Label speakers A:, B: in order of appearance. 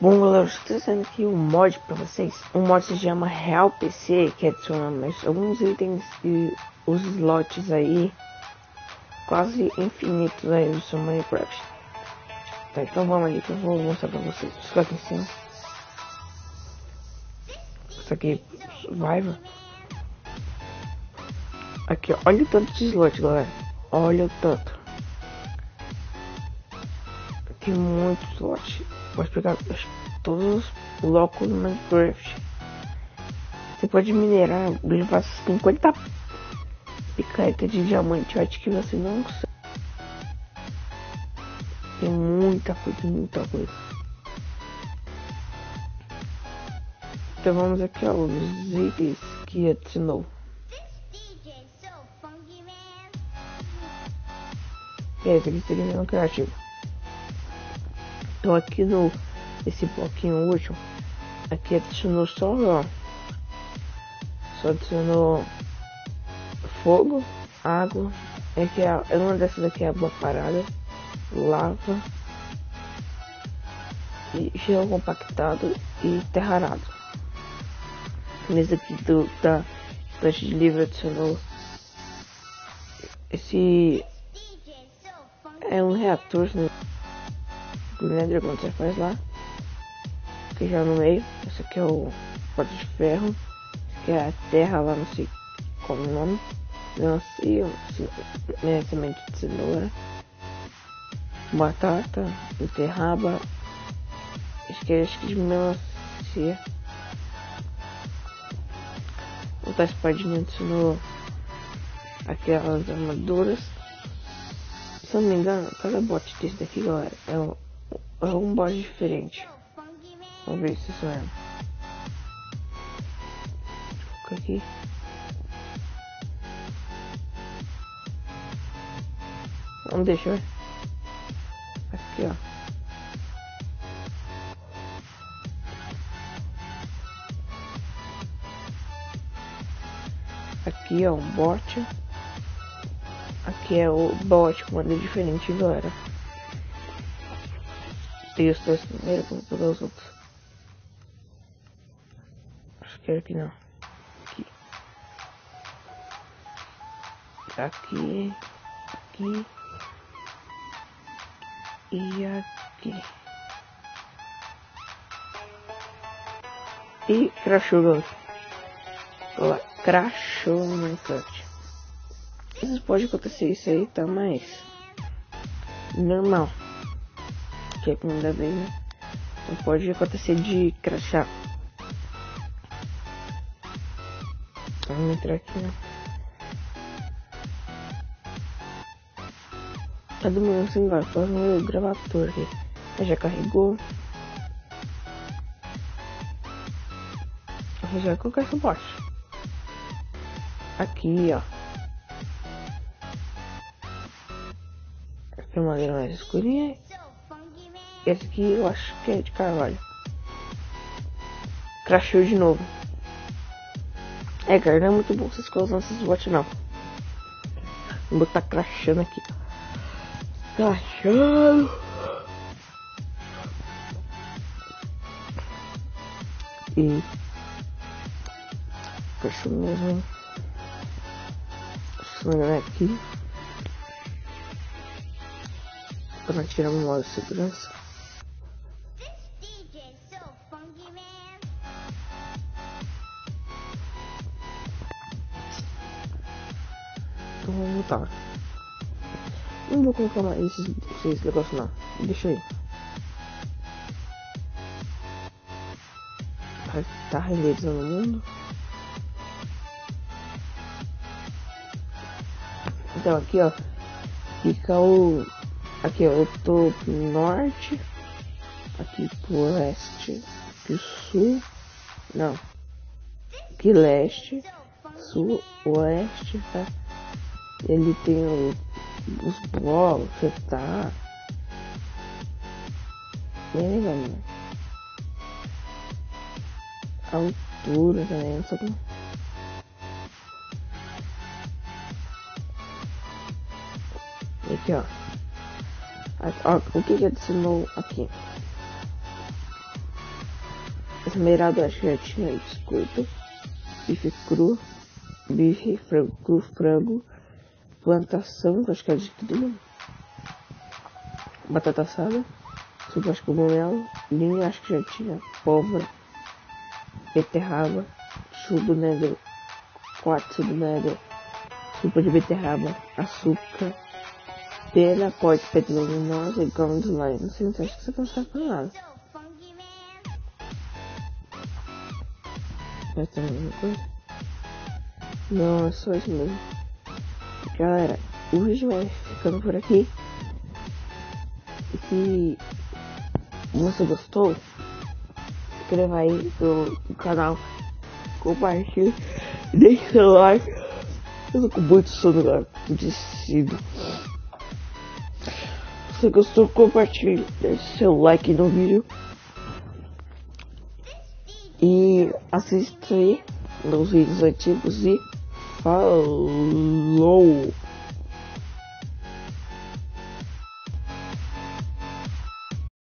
A: Bom, galera, estou trazendo aqui um mod pra vocês. Um mod se chama Real PC, que adiciona mais alguns itens e os slots aí quase infinitos aí do seu Minecraft. Tá, então vamos ali que eu vou mostrar pra vocês. Fica aqui em cima. Isso aqui, Survivor. Aqui, ó, olha o tanto de slot, galera. Olha o tanto. Aqui muito slot. Pode pegar todos os blocos do Minecraft. Você pode minerar, levar 50 picaretas de diamante. Eu acho que você não consegue. Tem muita coisa, muita coisa. Então vamos aqui aos itens que adicionou. Esse aqui seria no criativo. Então aqui no esse bloquinho último, aqui adicionou só adicionou fogo, água, uma dessas aqui é água parada, lava, e gelo compactado e terra arada. Nesse aqui da estante de livro adicionou esse é um reator do Nether, quando você faz lá, que já no meio. Esse aqui é o pote de ferro, esse aqui é a terra lá, não sei qual é o nome, melancia, semente de cenoura, batata, beterraba, acho que de melancia. Outra espadinha adicionou aquelas armaduras. Se eu não me engano, cada bot desse daqui, galera, é um bot diferente. Vamos ver se isso é. Vou aqui. Vamos deixar. Aqui, ó. Aqui é um bot. Aqui é o bot com maneira diferente, galera. Tem os dois primeiros, vamos pegar os outros. Acho que é aqui não. Aqui. Aqui. Aqui. E aqui. E crashou, galera. Crashou no Minecraft. Isso pode acontecer, isso aí tá mais normal. Que é a primeira vez, né? Não pode acontecer de crashar. Vamos entrar aqui, né? Tá demorando assim agora, faz o meu gravator aqui. Já carregou. Eu já coloquei essa bot. Aqui, ó. Aqui é uma madeira mais escurinha. Esse aqui eu acho que é de carvalho. Crashou de novo. Cara, não é muito bom vocês ficarem usando esses bots não. Vou botar crashando aqui. Crashando. E crashou mesmo, hein? Sonhando aqui. Para tirar o modo de segurança. Então vamos botar. Não vou colocar mais esses negócios não. Deixa aí. Tá renderizando o mundo. Então aqui, ó, fica o aqui, ó, o topo norte, aqui pro leste, aqui sul, não, aqui leste, sul, oeste, tá? Ele tem os blocos que tá bem legal, né? A altura também, não sei como. Aqui, ó. O que adicionou aqui? Esmeralda, acho que já tinha biscoito. Bife cru. Bife, frango cru, frango. Plantação, acho que é de trigo. Batata assada. Suco, acho que cogumelo. Linha, acho que já tinha. Pólvora. Beterraba. Chumbo negro. 4 do negro. Sopa de beterraba. Açúcar. Pera, pote, pedra luminosa e gama do slime. Não sei, acho que você não sabe pra nada. Vai ter alguma coisa? Não, é só isso mesmo. Galera, o vídeo vai ficando por aqui. E se você gostou, inscreva aí no canal, compartilhe, deixe seu like. Eu tô com muito sono agora, decido. Se você gostou, compartilhe, deixe seu like no vídeo. E assista aí nos vídeos antigos e falou!